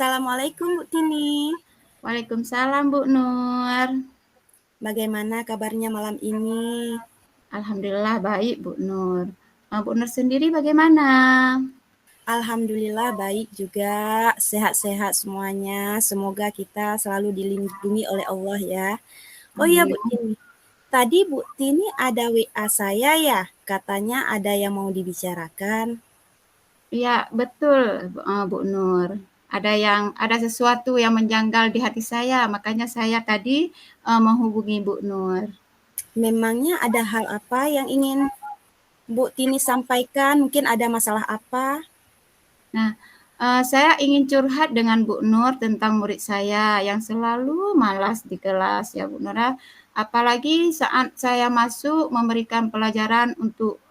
Assalamualaikum Bu Tini. Waalaikumsalam Bu Nur. Bagaimana kabarnya malam ini? Alhamdulillah baik Bu Nur. Bu Nur sendiri bagaimana? Alhamdulillah baik juga, sehat-sehat semuanya. Semoga kita selalu dilindungi oleh Allah ya. Oh iya Bu Amin. Tini, tadi Bu Tini ada WA saya ya, katanya ada yang mau dibicarakan. Ya betul Bu Nur. Ada sesuatu yang menjanggal di hati saya, makanya saya tadi menghubungi Bu Nur. Memangnya ada hal apa yang ingin Bu Tini sampaikan? Mungkin ada masalah apa? Nah, saya ingin curhat dengan Bu Nur tentang murid saya yang selalu malas di kelas ya Bu Nur. Apalagi saat saya masuk memberikan pelajaran untuk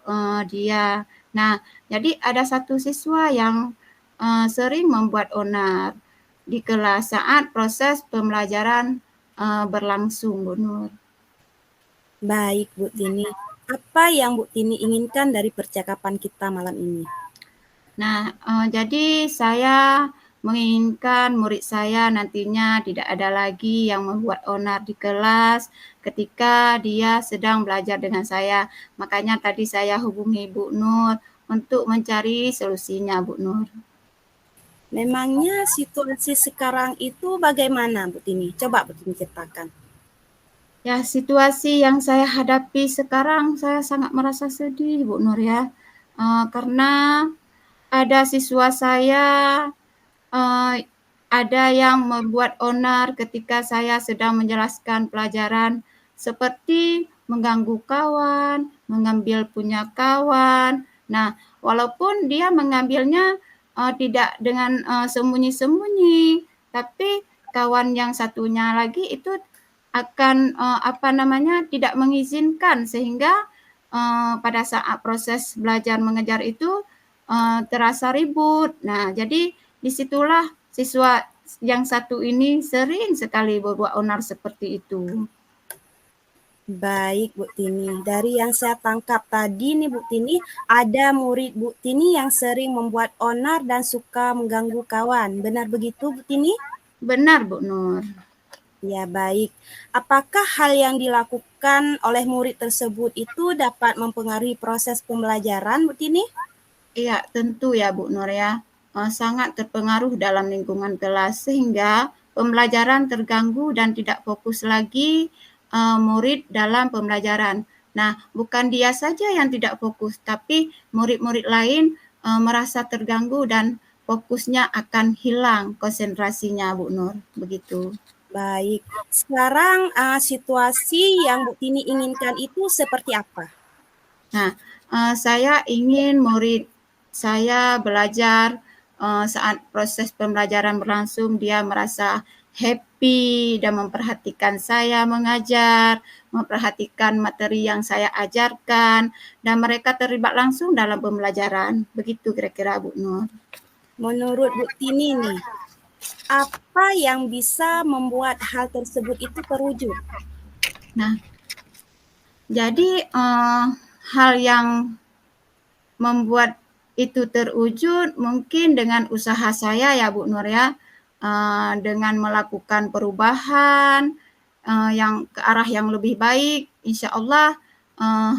dia. Nah, jadi ada satu siswa yang sering membuat onar di kelas saat proses pembelajaran berlangsung Bu Nur. Baik Bu Tini, apa yang Bu Tini inginkan dari percakapan kita malam ini? Nah, jadi saya menginginkan murid saya nantinya tidak ada lagi yang membuat onar di kelas ketika dia sedang belajar dengan saya. Makanya tadi saya hubungi Bu Nur untuk mencari solusinya, Bu Nur. Memangnya situasi sekarang itu bagaimana Bu Tini? Coba Bu Tini ceritakan. Ya, situasi yang saya hadapi sekarang, saya sangat merasa sedih, Bu Nur ya. Karena ada siswa saya uh, ada yang membuat onar ketika saya sedang menjelaskan pelajaran, seperti mengganggu kawan, mengambil punya kawan. Nah, walaupun dia mengambilnya tidak dengan sembunyi-sembunyi, tapi kawan yang satunya lagi itu akan tidak mengizinkan sehingga pada saat proses belajar mengejar itu terasa ribut. Nah, jadi disitulah siswa yang satu ini sering sekali berbuat onar seperti itu. Baik Bu Tini, dari yang saya tangkap tadi nih Bu Tini, ada murid Bu Tini yang sering membuat onar dan suka mengganggu kawan. Benar begitu Bu Tini? Benar, Bu Nur. Ya baik. Apakah hal yang dilakukan oleh murid tersebut itu dapat mempengaruhi proses pembelajaran Bu Tini? Iya, tentu ya Bu Nur ya. Sangat terpengaruh dalam lingkungan kelas sehingga pembelajaran terganggu dan tidak fokus lagi murid dalam pembelajaran. Nah, bukan dia saja yang tidak fokus, tapi murid-murid lain merasa terganggu dan fokusnya akan hilang konsentrasinya Bu Nur. Begitu. Baik. Sekarang situasi yang Bu Tini inginkan itu seperti apa? Nah, saya ingin murid saya belajar saat proses pembelajaran berlangsung dia merasa happy dan memperhatikan saya mengajar, memperhatikan materi yang saya ajarkan, dan mereka terlibat langsung dalam pembelajaran. Begitu kira-kira Bu Nur. Menurut Bu Tini nih, apa yang bisa membuat hal tersebut itu terwujud? Nah, jadi hal yang membuat itu terwujud mungkin dengan usaha saya ya Bu Nur ya, dengan melakukan perubahan yang ke arah yang lebih baik, insya Allah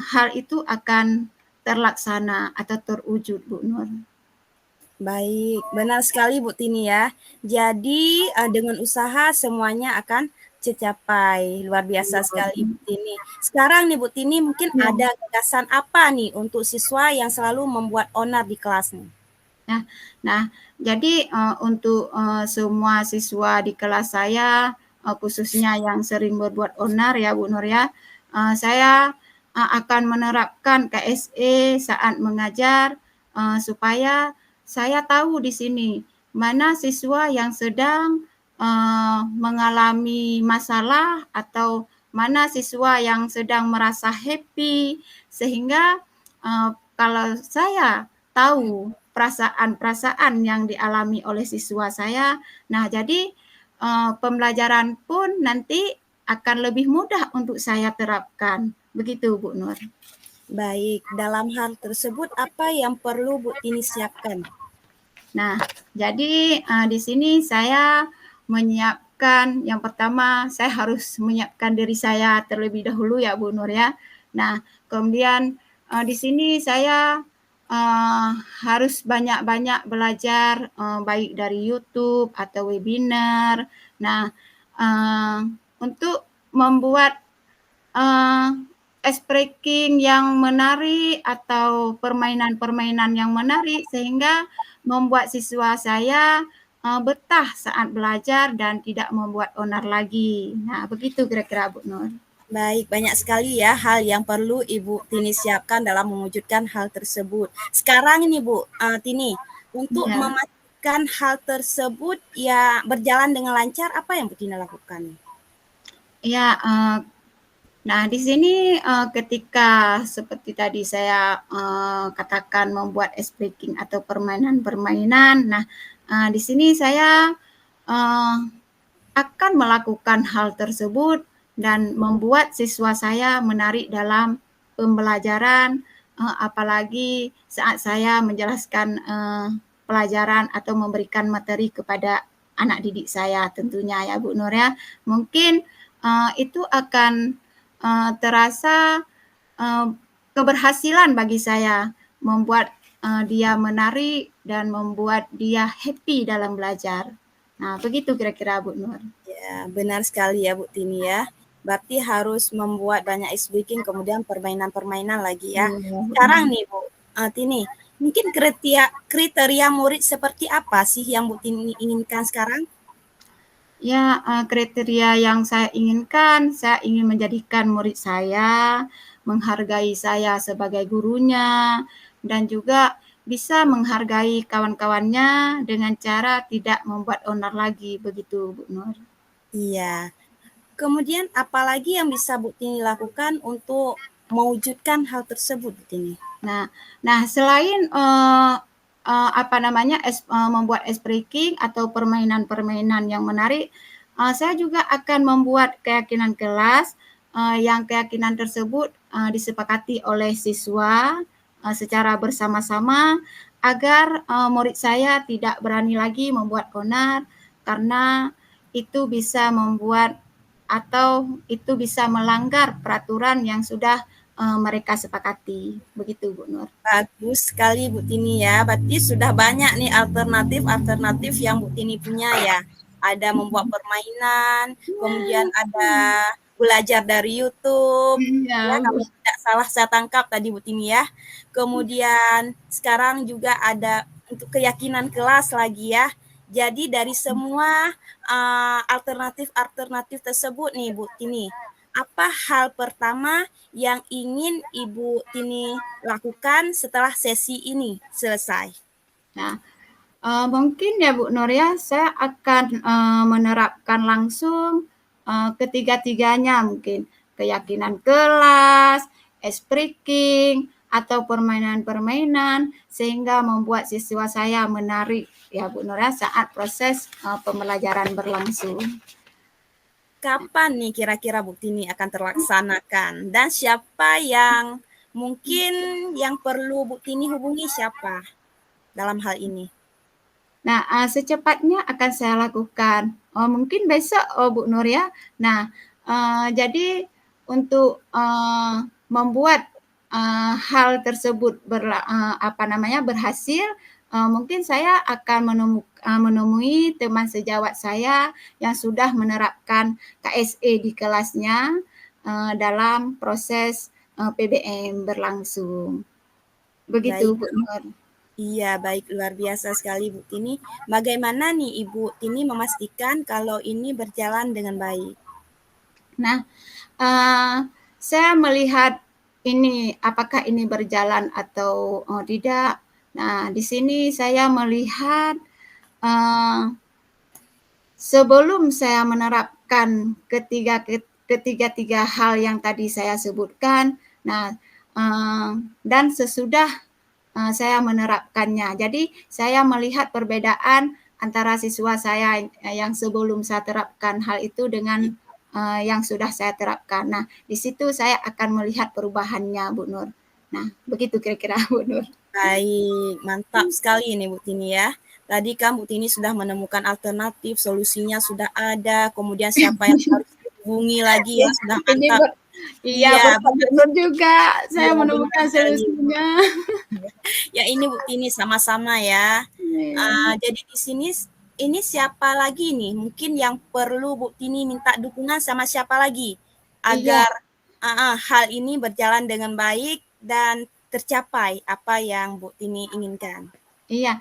hal itu akan terlaksana atau terwujud Bu Nur. Baik, benar sekali Bu Tini ya. Jadi dengan usaha semuanya akan tercapai. Luar biasa sekali Bu Tini. Sekarang nih Bu Tini mungkin ada gagasan apa nih untuk siswa yang selalu membuat onar di kelas nih? Nah, jadi untuk semua siswa di kelas saya, khususnya yang sering berbuat onar ya Bu Nur ya, saya akan menerapkan KSE saat mengajar supaya saya tahu di sini mana siswa yang sedang mengalami masalah atau mana siswa yang sedang merasa happy sehingga kalau saya tahu perasaan-perasaan yang dialami oleh siswa saya. Nah, jadi pembelajaran pun nanti akan lebih mudah untuk saya terapkan. Begitu, Bu Nur. Baik, dalam hal tersebut apa yang perlu Bu Tini siapkan? Nah, jadi di sini saya menyiapkan yang pertama saya harus menyiapkan diri saya terlebih dahulu ya Bu Nur ya. Nah, kemudian di sini saya harus banyak-banyak belajar baik dari YouTube atau webinar. Nah, untuk membuat ice breaking yang menarik atau permainan-permainan yang menarik sehingga membuat siswa saya betah saat belajar dan tidak membuat onar lagi. Nah, begitu kira-kira Bu Nur. Baik, banyak sekali ya hal yang perlu Ibu Tini siapkan dalam mewujudkan hal tersebut. Sekarang ini Bu Tini, untuk Ya, memastikan hal tersebut ya berjalan dengan lancar, apa yang Bu Tini lakukan? ya. Nah, di sini ketika seperti tadi saya katakan membuat ice breaking atau permainan-permainan, nah di sini saya uh, akan melakukan hal tersebut dan membuat siswa saya menarik dalam pembelajaran, apalagi saat saya menjelaskan pelajaran atau memberikan materi kepada anak didik saya tentunya ya Bu Nur ya. Mungkin itu akan terasa keberhasilan bagi saya membuat dia menarik dan membuat dia happy dalam belajar. Nah, begitu kira-kira Bu Nur. Ya, benar sekali ya Bu Tini ya. Berarti harus membuat banyak ice breaking, kemudian permainan-permainan lagi ya. Iya, Bu Sekarang Nur. nih Bu Tini, mungkin kriteria murid seperti apa sih yang Bu Tini inginkan sekarang? Ya, kriteria yang saya inginkan, saya ingin menjadikan murid saya menghargai saya sebagai gurunya dan juga bisa menghargai kawan-kawannya dengan cara tidak membuat onar lagi, begitu Bu Nur. Iya. Kemudian apalagi yang bisa Bu Tini lakukan untuk mewujudkan hal tersebut Bu Tini? Nah, selain apa namanya membuat ice breaking atau permainan-permainan yang menarik, saya juga akan membuat keyakinan kelas yang keyakinan tersebut disepakati oleh siswa secara bersama-sama agar murid saya tidak berani lagi membuat onar karena itu bisa membuat atau itu bisa melanggar peraturan yang sudah mereka sepakati. Begitu Bu Nur. Bagus sekali Bu Tini ya. Berarti sudah banyak nih alternatif-alternatif yang Bu Tini punya ya. Ada membuat permainan, kemudian ada belajar dari YouTube, ya Iya, kalau tidak salah saya tangkap tadi Bu Tini ya. Kemudian sekarang juga ada untuk keyakinan kelas lagi ya. Jadi dari semua alternatif-alternatif tersebut nih Bu Tini, apa hal pertama yang ingin Ibu Tini lakukan setelah sesi ini selesai? nah, mungkin ya Bu Nur ya, saya akan menerapkan langsung ketiga-tiganya mungkin. Keyakinan kelas, ice breaking, atau permainan-permainan sehingga membuat siswa saya menarik ya Bu Nur ya saat proses pembelajaran berlangsung. Kapan nih kira-kira Bu Tini akan terlaksanakan? Dan siapa yang mungkin yang perlu Bu Tini hubungi siapa dalam hal ini? Nah, secepatnya akan saya lakukan. Mungkin besok, Bu Nur ya. Nah, jadi untuk membuat hal tersebut berhasil, mungkin saya akan menemui teman sejawat saya yang sudah menerapkan KSE di kelasnya dalam proses PBM berlangsung. Begitu, Baik, Bu Nur. iya baik luar biasa sekali Bu Tini. Bagaimana nih Ibu Tini memastikan kalau ini berjalan dengan baik? Nah, saya melihat ini apakah ini berjalan atau tidak. Nah, di sini saya melihat sebelum saya menerapkan ketiga hal yang tadi saya sebutkan, nah dan sesudah saya menerapkannya. Jadi saya melihat perbedaan antara siswa saya yang sebelum saya terapkan hal itu dengan yang sudah saya terapkan. Nah, di situ saya akan melihat perubahannya, Bu Nur. Nah, begitu kira-kira Bu Nur. Baik, mantap sekali ini Bu Tini ya. Tadi kan Bu Tini sudah menemukan alternatif, solusinya sudah ada, kemudian siapa yang harus dihubungi lagi Ya, ya, sudah ini mantap. iya Iya, berkat Bu benar, Nur juga saya iya benar menemukan sekali. solusinya. Ya ini Bu Tini sama-sama ya. Iya, Jadi di sini ini siapa lagi nih? Mungkin yang perlu Bu Tini minta dukungan sama siapa lagi iya, agar hal ini berjalan dengan baik dan tercapai apa yang Bu Tini inginkan. iya.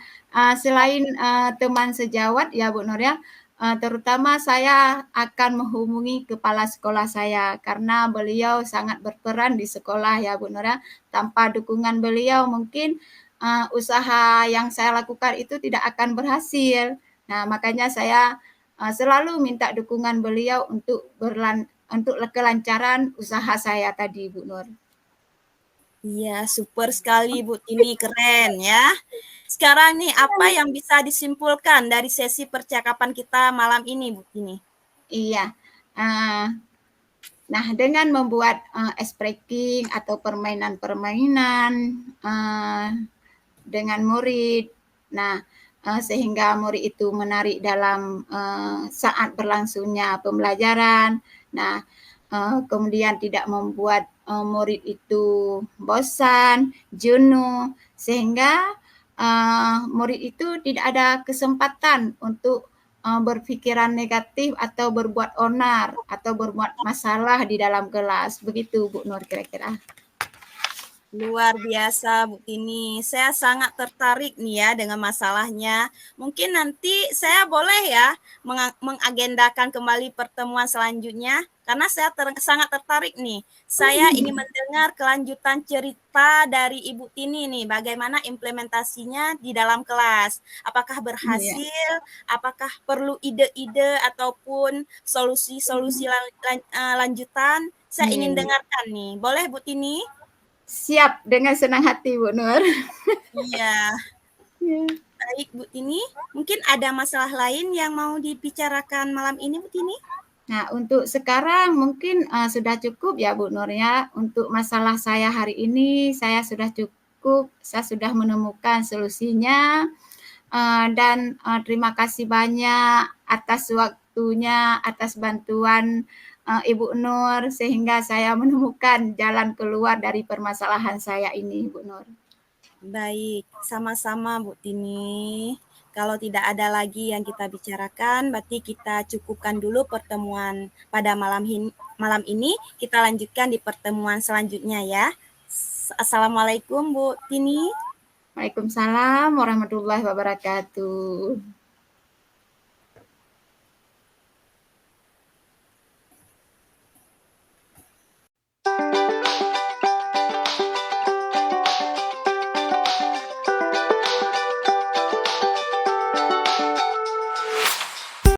Selain teman sejawat ya Bu Nur ya, terutama saya akan menghubungi kepala sekolah saya karena beliau sangat berperan di sekolah ya Bu Nur ya. Tanpa dukungan beliau mungkin usaha yang saya lakukan itu tidak akan berhasil. Nah, makanya saya selalu minta dukungan beliau untuk kelancaran usaha saya tadi Bu Nur. Iya, super sekali Bu Tini, keren ya. Sekarang nih apa yang bisa disimpulkan dari sesi percakapan kita malam ini Bu Tini? Iya. Uh, Nah, dengan membuat ice breaking atau permainan-permainan dengan murid, nah sehingga murid itu menarik dalam saat berlangsungnya pembelajaran. Nah, kemudian tidak membuat murid itu bosan, jenuh, sehingga murid itu tidak ada kesempatan untuk berpikiran negatif atau berbuat onar atau berbuat masalah di dalam kelas. Begitu Bu Nur kira-kira. Luar biasa Bu Tini. Saya sangat tertarik nih ya dengan masalahnya. Mungkin nanti saya boleh ya mengagendakan kembali pertemuan selanjutnya karena saya sangat tertarik nih. Saya ingin mendengar kelanjutan cerita dari Ibu Tini nih, bagaimana implementasinya di dalam kelas. Apakah Iya. berhasil? Apakah perlu ide-ide ataupun solusi-solusi lanjutan? Saya Iya, ingin iya. dengarkan nih. Boleh Bu Tini? Siap dengan senang hati Bu Nur. Iya, Ya. baik Bu Tini. Mungkin ada masalah lain yang mau dibicarakan malam ini Bu Tini? Nah, untuk sekarang mungkin sudah cukup ya Bu Nur ya. Untuk masalah saya hari ini saya sudah cukup, saya sudah menemukan solusinya. Dan terima kasih banyak atas waktunya, atas bantuan Ibu Nur sehingga saya menemukan jalan keluar dari permasalahan saya ini, Bu Nur. Baik, sama-sama Bu Tini. Kalau tidak ada lagi yang kita bicarakan, berarti kita cukupkan dulu pertemuan pada malam ini. Kita lanjutkan di pertemuan selanjutnya ya. Assalamualaikum Bu Tini. Waalaikumsalam warahmatullahi wabarakatuh.